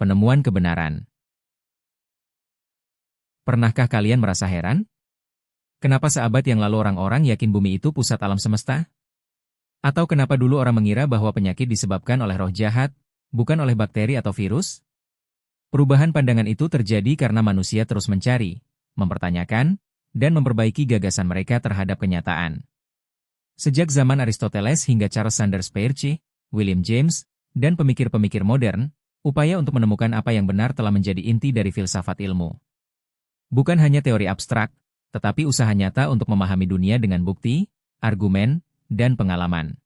Penemuan kebenaran. Pernahkah kalian merasa heran? Kenapa seabad yang lalu orang-orang yakin bumi itu pusat alam semesta? Atau kenapa dulu orang mengira bahwa penyakit disebabkan oleh roh jahat, bukan oleh bakteri atau virus? Perubahan pandangan itu terjadi karena manusia terus mencari, mempertanyakan, dan memperbaiki gagasan mereka terhadap kenyataan. Sejak zaman Aristoteles hingga Charles Sanders Peirce, William James, dan pemikir-pemikir modern, upaya untuk menemukan apa yang benar telah menjadi inti dari filsafat ilmu. Bukan hanya teori abstrak, tetapi usaha nyata untuk memahami dunia dengan bukti, argumen, dan pengalaman.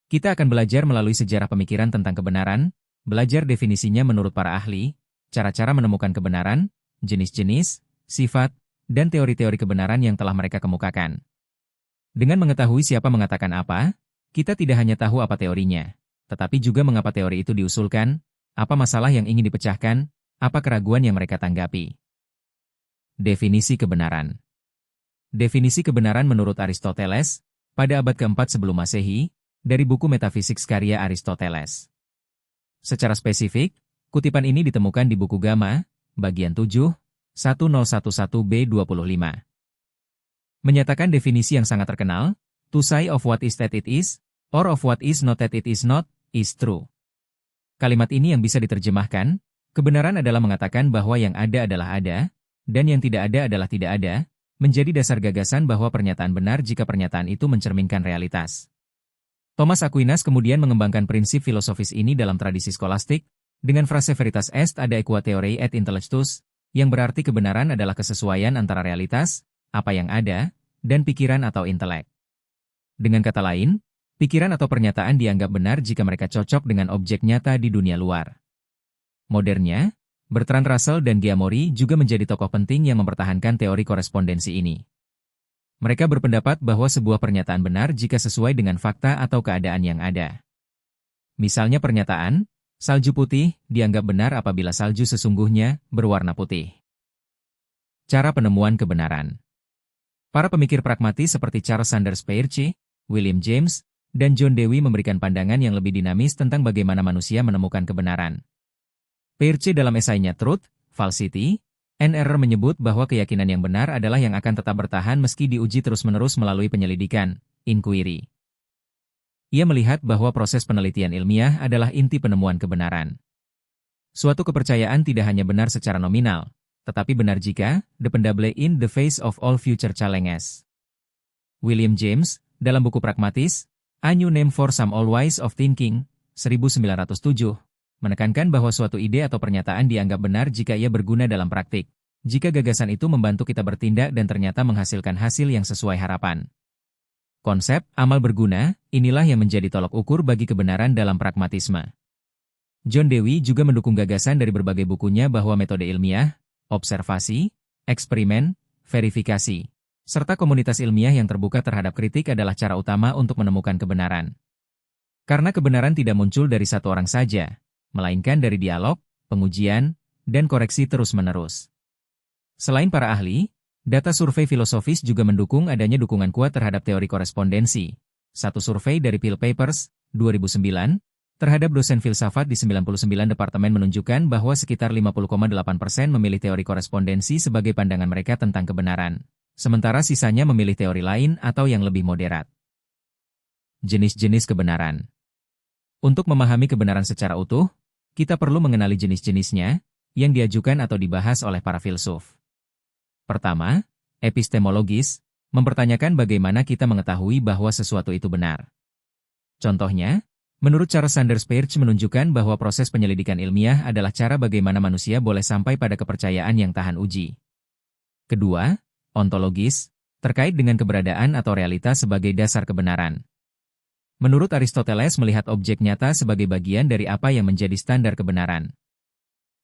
Kita akan belajar melalui sejarah pemikiran tentang kebenaran, belajar definisinya menurut para ahli, cara-cara menemukan kebenaran, jenis-jenis, sifat, dan teori-teori kebenaran yang telah mereka kemukakan. Dengan mengetahui siapa mengatakan apa, kita tidak hanya tahu apa teorinya, tetapi juga mengapa teori itu diusulkan, apa masalah yang ingin dipecahkan, apa keraguan yang mereka tanggapi. Definisi kebenaran. Definisi kebenaran menurut Aristoteles, pada abad ke-4 sebelum Masehi, dari buku Metafisik karya Aristoteles. Secara spesifik, kutipan ini ditemukan di buku Gamma, bagian 7, 1011b25. Menyatakan definisi yang sangat terkenal, to say of what is that it is, or of what is not that it is not, is true. Kalimat ini yang bisa diterjemahkan, kebenaran adalah mengatakan bahwa yang ada adalah ada, dan yang tidak ada adalah tidak ada, menjadi dasar gagasan bahwa pernyataan benar jika pernyataan itu mencerminkan realitas. Thomas Aquinas kemudian mengembangkan prinsip filosofis ini dalam tradisi skolastik, dengan frase veritas est ad aequateore et intellectus, yang berarti kebenaran adalah kesesuaian antara realitas, apa yang ada, dan pikiran atau intelek. Dengan kata lain, pikiran atau pernyataan dianggap benar jika mereka cocok dengan objek nyata di dunia luar. Modernnya, Bertrand Russell dan Giamori juga menjadi tokoh penting yang mempertahankan teori korespondensi ini. Mereka berpendapat bahwa sebuah pernyataan benar jika sesuai dengan fakta atau keadaan yang ada. Misalnya pernyataan, salju putih dianggap benar apabila salju sesungguhnya berwarna putih. Cara penemuan kebenaran. Para pemikir pragmatis seperti Charles Sanders Peirce, William James, dan John Dewey memberikan pandangan yang lebih dinamis tentang bagaimana manusia menemukan kebenaran. Peirce dalam esainya Truth, Falsity, and Error menyebut bahwa keyakinan yang benar adalah yang akan tetap bertahan meski diuji terus-menerus melalui penyelidikan, inquiry. Ia melihat bahwa proses penelitian ilmiah adalah inti penemuan kebenaran. Suatu kepercayaan tidak hanya benar secara nominal, tetapi benar jika dependable in the face of all future challenges. William James, dalam buku Pragmatis, A New Name for Some Old Ways of Thinking, 1907, menekankan bahwa suatu ide atau pernyataan dianggap benar jika ia berguna dalam praktik, jika gagasan itu membantu kita bertindak dan ternyata menghasilkan hasil yang sesuai harapan. Konsep amal berguna, inilah yang menjadi tolok ukur bagi kebenaran dalam pragmatisme. John Dewey juga mendukung gagasan dari berbagai bukunya bahwa metode ilmiah, observasi, eksperimen, verifikasi, serta komunitas ilmiah yang terbuka terhadap kritik adalah cara utama untuk menemukan kebenaran. Karena kebenaran tidak muncul dari satu orang saja, melainkan dari dialog, pengujian, dan koreksi terus-menerus. Selain para ahli, data survei filosofis juga mendukung adanya dukungan kuat terhadap teori korespondensi. Satu survei dari Pew Papers, 2009, terhadap dosen filsafat di 99 departemen menunjukkan bahwa sekitar 50,8% memilih teori korespondensi sebagai pandangan mereka tentang kebenaran, sementara sisanya memilih teori lain atau yang lebih moderat. Jenis-jenis kebenaran. Untuk memahami kebenaran secara utuh, kita perlu mengenali jenis-jenisnya, yang diajukan atau dibahas oleh para filsuf. Pertama, epistemologis, mempertanyakan bagaimana kita mengetahui bahwa sesuatu itu benar. Contohnya, menurut Charles Sanders Peirce menunjukkan bahwa proses penyelidikan ilmiah adalah cara bagaimana manusia boleh sampai pada kepercayaan yang tahan uji. Kedua, ontologis, terkait dengan keberadaan atau realitas sebagai dasar kebenaran. Menurut Aristoteles melihat objek nyata sebagai bagian dari apa yang menjadi standar kebenaran.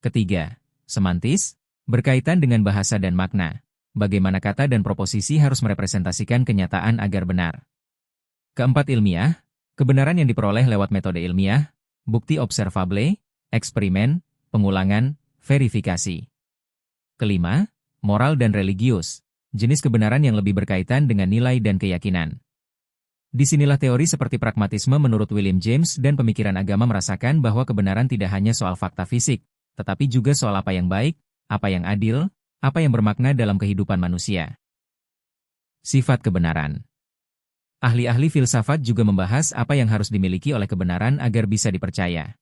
Ketiga, semantis, berkaitan dengan bahasa dan makna, bagaimana kata dan proposisi harus merepresentasikan kenyataan agar benar. Keempat, ilmiah, kebenaran yang diperoleh lewat metode ilmiah, bukti observable, eksperimen, pengulangan, verifikasi. Kelima, moral dan religius, jenis kebenaran yang lebih berkaitan dengan nilai dan keyakinan. Disinilah teori seperti pragmatisme menurut William James dan pemikiran agama merasakan bahwa kebenaran tidak hanya soal fakta fisik, tetapi juga soal apa yang baik, apa yang adil, apa yang bermakna dalam kehidupan manusia. Sifat kebenaran. Ahli-ahli filsafat juga membahas apa yang harus dimiliki oleh kebenaran agar bisa dipercaya.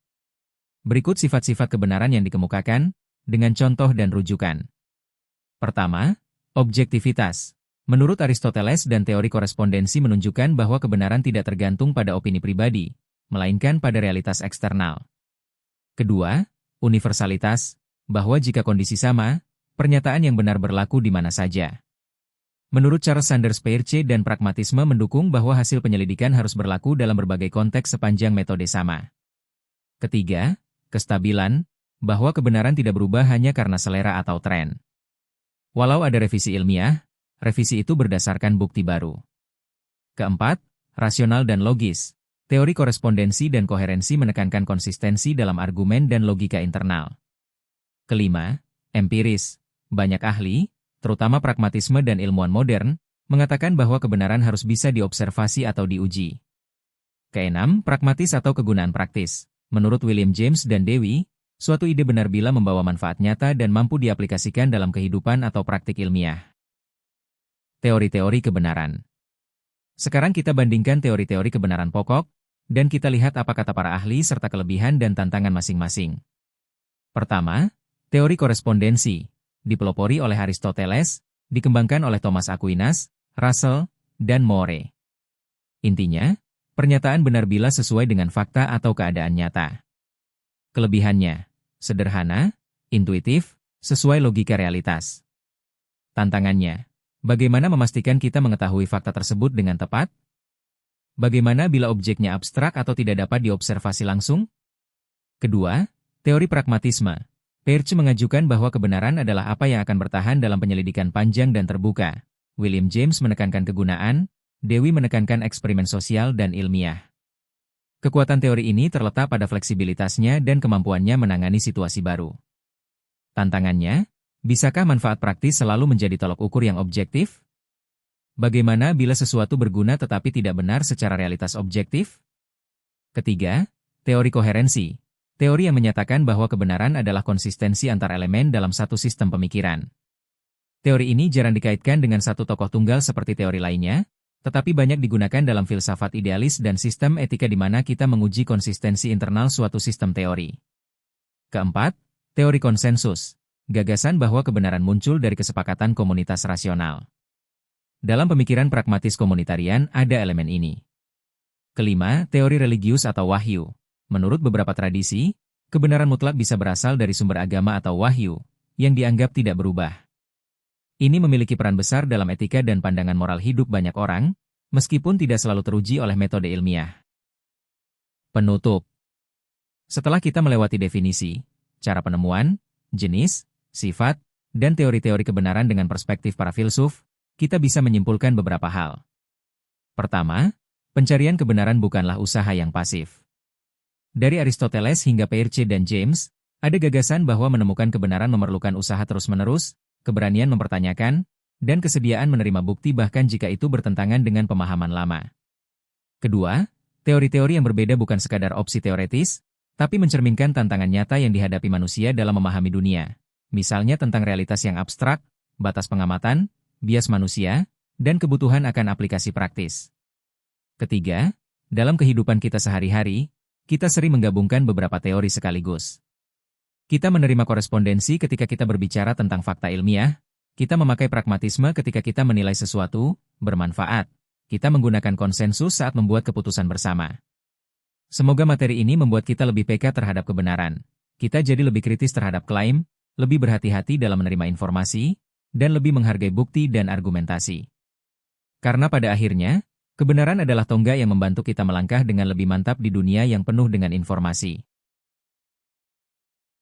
Berikut sifat-sifat kebenaran yang dikemukakan, dengan contoh dan rujukan. Pertama, objektivitas. Menurut Aristoteles dan teori korespondensi menunjukkan bahwa kebenaran tidak tergantung pada opini pribadi, melainkan pada realitas eksternal. Kedua, universalitas, bahwa jika kondisi sama, pernyataan yang benar berlaku di mana saja. Menurut Charles Sanders Peirce dan pragmatisme mendukung bahwa hasil penyelidikan harus berlaku dalam berbagai konteks sepanjang metode sama. Ketiga, kestabilan, bahwa kebenaran tidak berubah hanya karena selera atau tren. Walau ada revisi ilmiah, revisi itu berdasarkan bukti baru. Keempat, rasional dan logis. Teori korespondensi dan koherensi menekankan konsistensi dalam argumen dan logika internal. Kelima, empiris. Banyak ahli, terutama pragmatisme dan ilmuwan modern, mengatakan bahwa kebenaran harus bisa diobservasi atau diuji. Keenam, pragmatis atau kegunaan praktis. Menurut William James dan Dewey, suatu ide benar bila membawa manfaat nyata dan mampu diaplikasikan dalam kehidupan atau praktik ilmiah. Teori-teori kebenaran. Sekarang kita bandingkan teori-teori kebenaran pokok, dan kita lihat apa kata para ahli serta kelebihan dan tantangan masing-masing. Pertama, teori korespondensi. Dipelopori oleh Aristoteles, dikembangkan oleh Thomas Aquinas, Russell, dan Moore. Intinya, pernyataan benar bila sesuai dengan fakta atau keadaan nyata. Kelebihannya, sederhana, intuitif, sesuai logika realitas. Tantangannya, bagaimana memastikan kita mengetahui fakta tersebut dengan tepat? Bagaimana bila objeknya abstrak atau tidak dapat diobservasi langsung? Kedua, teori pragmatisme. Peirce mengajukan bahwa kebenaran adalah apa yang akan bertahan dalam penyelidikan panjang dan terbuka. William James menekankan kegunaan, Dewey menekankan eksperimen sosial dan ilmiah. Kekuatan teori ini terletak pada fleksibilitasnya dan kemampuannya menangani situasi baru. Tantangannya, bisakah manfaat praktis selalu menjadi tolok ukur yang objektif? Bagaimana bila sesuatu berguna tetapi tidak benar secara realitas objektif? Ketiga, teori koherensi. Teori yang menyatakan bahwa kebenaran adalah konsistensi antar elemen dalam satu sistem pemikiran. Teori ini jarang dikaitkan dengan satu tokoh tunggal seperti teori lainnya, tetapi banyak digunakan dalam filsafat idealis dan sistem etika di mana kita menguji konsistensi internal suatu sistem teori. Keempat, teori konsensus. Gagasan bahwa kebenaran muncul dari kesepakatan komunitas rasional. Dalam pemikiran pragmatis komunitarian ada elemen ini. Kelima, teori religius atau wahyu. Menurut beberapa tradisi, kebenaran mutlak bisa berasal dari sumber agama atau wahyu, yang dianggap tidak berubah. Ini memiliki peran besar dalam etika dan pandangan moral hidup banyak orang, meskipun tidak selalu teruji oleh metode ilmiah. Penutup. Setelah kita melewati definisi, cara penemuan, jenis, sifat, dan teori-teori kebenaran dengan perspektif para filsuf, kita bisa menyimpulkan beberapa hal. Pertama, pencarian kebenaran bukanlah usaha yang pasif. Dari Aristoteles hingga Peirce dan James, ada gagasan bahwa menemukan kebenaran memerlukan usaha terus-menerus, keberanian mempertanyakan, dan kesediaan menerima bukti bahkan jika itu bertentangan dengan pemahaman lama. Kedua, teori-teori yang berbeda bukan sekadar opsi teoretis, tapi mencerminkan tantangan nyata yang dihadapi manusia dalam memahami dunia, misalnya tentang realitas yang abstrak, batas pengamatan, bias manusia, dan kebutuhan akan aplikasi praktis. Ketiga, dalam kehidupan kita sehari-hari, kita sering menggabungkan beberapa teori sekaligus. Kita menerima korespondensi ketika kita berbicara tentang fakta ilmiah, kita memakai pragmatisme ketika kita menilai sesuatu bermanfaat, kita menggunakan konsensus saat membuat keputusan bersama. Semoga materi ini membuat kita lebih peka terhadap kebenaran. Kita jadi lebih kritis terhadap klaim, lebih berhati-hati dalam menerima informasi, dan lebih menghargai bukti dan argumentasi. Karena pada akhirnya, kebenaran adalah tonggak yang membantu kita melangkah dengan lebih mantap di dunia yang penuh dengan informasi.